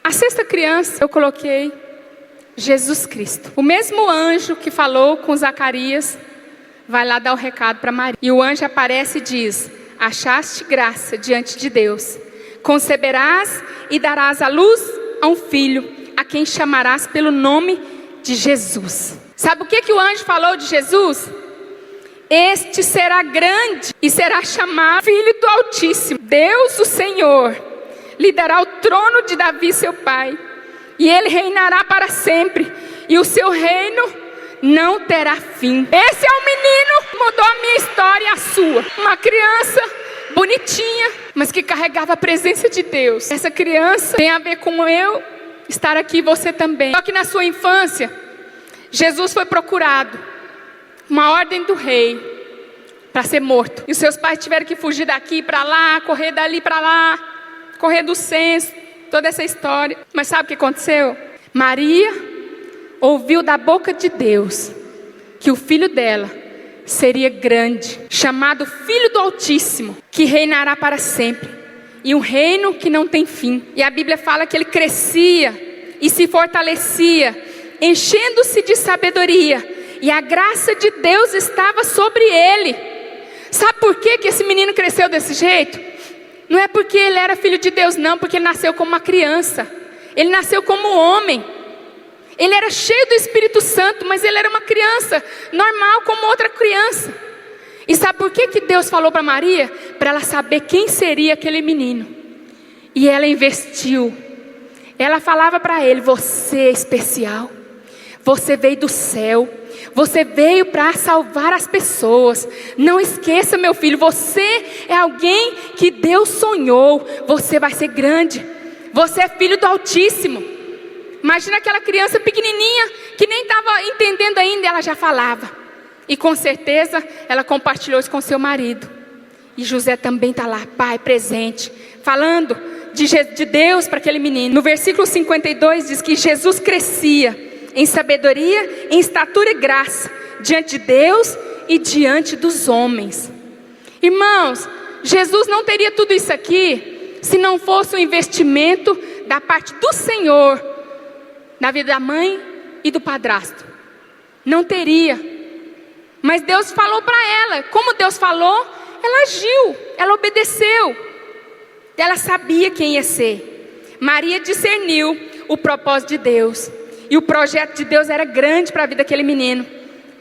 A sexta criança eu coloquei Jesus Cristo. O mesmo anjo que falou com Zacarias vai lá dar o recado para Maria. E o anjo aparece e diz: achaste graça diante de Deus. Conceberás e darás à luz a um filho, a quem chamarás pelo nome de Jesus. Sabe o que o anjo falou de Jesus? Este será grande e será chamado Filho do Altíssimo. Deus, o Senhor, lhe dará o trono de Davi, seu pai. E ele reinará para sempre. E o seu reino não terá fim. Esse é o menino que mudou a minha história e a sua. Uma criança bonitinha, mas que carregava a presença de Deus. Essa criança tem a ver com eu estar aqui, você também. Só que na sua infância, Jesus foi procurado, uma ordem do rei, para ser morto. E os seus pais tiveram que fugir daqui para lá, correr dali para lá, correr do censo, toda essa história. Mas sabe o que aconteceu? Maria ouviu da boca de Deus que o filho dela seria grande, chamado Filho do Altíssimo, que reinará para sempre, e um reino que não tem fim. E a Bíblia fala que ele crescia e se fortalecia, enchendo-se de sabedoria, e a graça de Deus estava sobre ele. Sabe por que esse menino cresceu desse jeito? Não é porque ele era filho de Deus, não, porque ele nasceu como uma criança. Ele nasceu como homem. Ele era cheio do Espírito Santo, mas ele era uma criança normal como outra criança. E sabe por que Deus falou para Maria? Para ela saber quem seria aquele menino. E ela investiu. Ela falava para ele: você é especial. Você veio do céu. Você veio para salvar as pessoas. Não esqueça, meu filho, você é alguém que Deus sonhou. Você vai ser grande. Você é filho do Altíssimo. Imagina aquela criança pequenininha que nem estava entendendo ainda, ela já falava. E com certeza ela compartilhou isso com seu marido. E José também está lá, pai, presente, falando de Deus para aquele menino. No versículo 52 diz que Jesus crescia em sabedoria, em estatura e graça, diante de Deus e diante dos homens. Irmãos, Jesus não teria tudo isso aqui se não fosse um investimento da parte do Senhor na vida da mãe e do padrasto. Não teria. Mas Deus falou para ela. Como Deus falou, ela agiu, ela obedeceu. Ela sabia quem ia ser. Maria discerniu o propósito de Deus. E o projeto de Deus era grande para a vida daquele menino.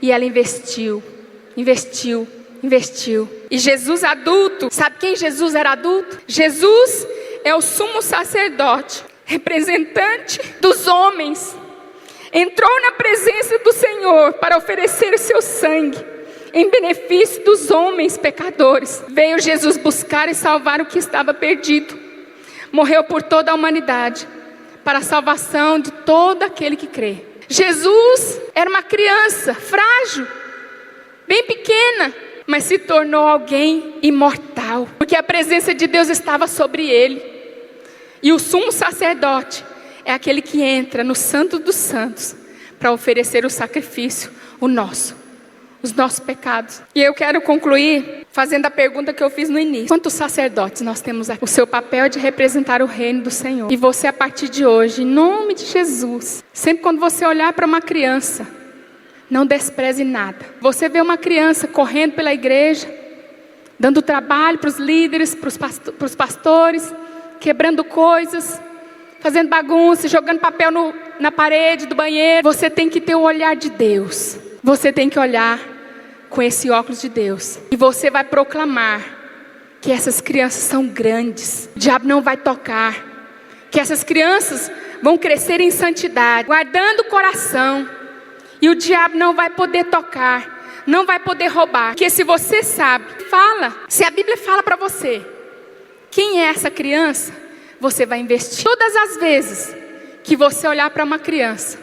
E ela investiu. E Jesus adulto, sabe quem Jesus era adulto? Jesus é o sumo sacerdote, representante dos homens. Entrou na presença do Senhor para oferecer o seu sangue em benefício dos homens pecadores. Veio Jesus buscar e salvar o que estava perdido. Morreu por toda a humanidade, para a salvação de todo aquele que crê. Jesus era uma criança frágil, bem pequena, mas se tornou alguém imortal, porque a presença de Deus estava sobre ele. E o sumo sacerdote é aquele que entra no Santo dos Santos para oferecer o sacrifício, os nossos pecados. E eu quero concluir fazendo a pergunta que eu fiz no início: quantos sacerdotes nós temos aqui? O seu papel é de representar o reino do Senhor. E você, a partir de hoje, em nome de Jesus, sempre quando você olhar para uma criança, não despreze nada. Você vê uma criança correndo pela igreja, dando trabalho para os líderes, para os pastores, quebrando coisas, fazendo bagunça, jogando papel na parede do banheiro. Você tem que ter o olhar de Deus. Você tem que olhar com esse óculos de Deus. E você vai proclamar que essas crianças são grandes. O diabo não vai tocar. Que essas crianças vão crescer em santidade, guardando o coração. E o diabo não vai poder tocar, não vai poder roubar. Porque se você sabe, fala. Se a Bíblia fala para você quem é essa criança, você vai investir. Todas as vezes que você olhar para uma criança,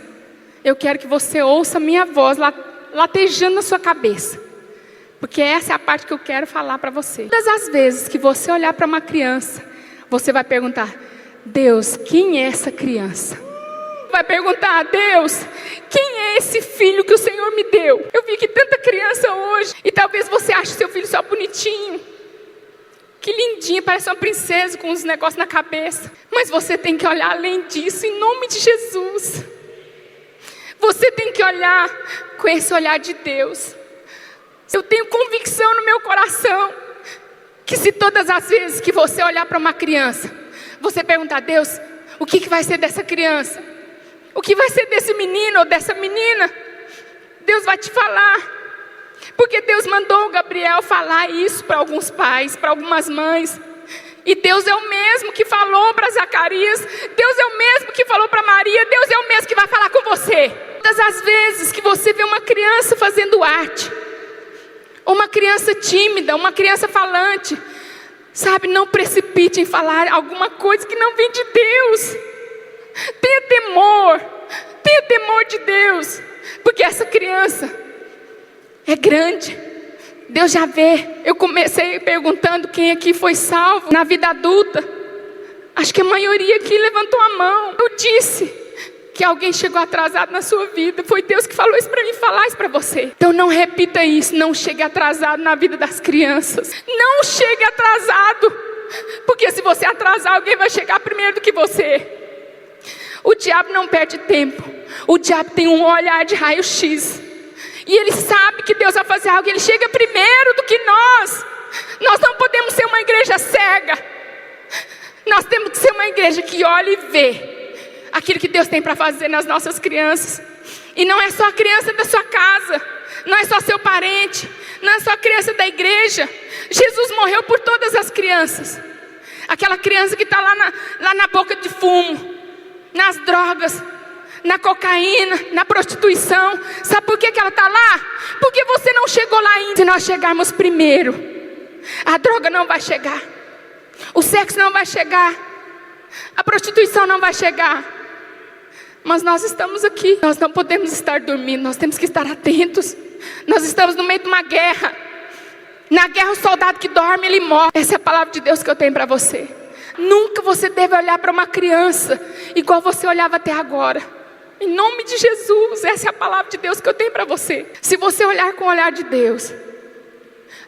eu quero que você ouça a minha voz latejando na sua cabeça. Porque essa é a parte que eu quero falar para você. Todas as vezes que você olhar para uma criança, você vai perguntar: Deus, quem é essa criança? Vai perguntar: Deus, quem é esse filho que o Senhor me deu? Eu vi que tanta criança hoje, e talvez você ache seu filho só bonitinho, Que lindinha, parece uma princesa com uns negócios na cabeça. Mas você tem que olhar além disso, em nome de Jesus. Você tem que olhar com esse olhar de Deus. Eu tenho convicção no meu coração que se todas as vezes que você olhar para uma criança, você perguntar a Deus, o que vai ser dessa criança? O que vai ser desse menino ou dessa menina? Deus vai te falar. Porque Deus mandou o Gabriel falar isso para alguns pais, para algumas mães. E Deus é o mesmo que falou para Zacarias. Deus é o mesmo que falou para Maria. Deus é o mesmo que vai falar com você. Todas as vezes que você vê uma criança fazendo arte, ou uma criança tímida, uma criança falante, sabe, não precipite em falar alguma coisa que não vem de Deus. Tenha temor de Deus. Porque essa criança é grande, Deus já vê. Eu comecei perguntando quem aqui foi salvo na vida adulta. Acho que a maioria aqui levantou a mão. Eu disse que alguém chegou atrasado na sua vida. Foi Deus que falou isso para mim, falar isso para você. Então não repita isso, não chegue atrasado na vida das crianças. Não chegue atrasado, porque se você atrasar, alguém vai chegar primeiro do que você. O diabo não perde tempo. O diabo tem um olhar de raio-x. E ele sabe que Deus vai fazer algo. Ele chega primeiro do que nós. Nós não podemos ser uma igreja cega. Nós temos que ser uma igreja que olha e vê aquilo que Deus tem para fazer nas nossas crianças. E não é só a criança da sua casa. Não é só seu parente. Não é só a criança da igreja. Jesus morreu por todas as crianças. Aquela criança que está lá na boca de fumo, nas drogas, na cocaína, na prostituição. Sabe por que ela está lá? Porque você não chegou lá ainda. Se nós chegarmos primeiro, a droga não vai chegar, o sexo não vai chegar, a prostituição não vai chegar. Mas nós estamos aqui. Nós não podemos estar dormindo. Nós temos que estar atentos. Nós estamos no meio de uma guerra. Na guerra o soldado que dorme, ele morre. Essa é a palavra de Deus que eu tenho para você. Nunca você deve olhar para uma criança igual você olhava até agora. Em nome de Jesus, essa é a palavra de Deus que eu tenho para você. Se você olhar com o olhar de Deus,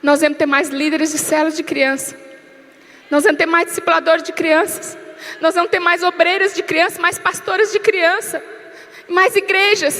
nós vamos ter mais líderes de células de criança. Nós vamos ter mais discipuladores de crianças. Nós vamos ter mais obreiras de criança, mais pastores de criança, mais igrejas.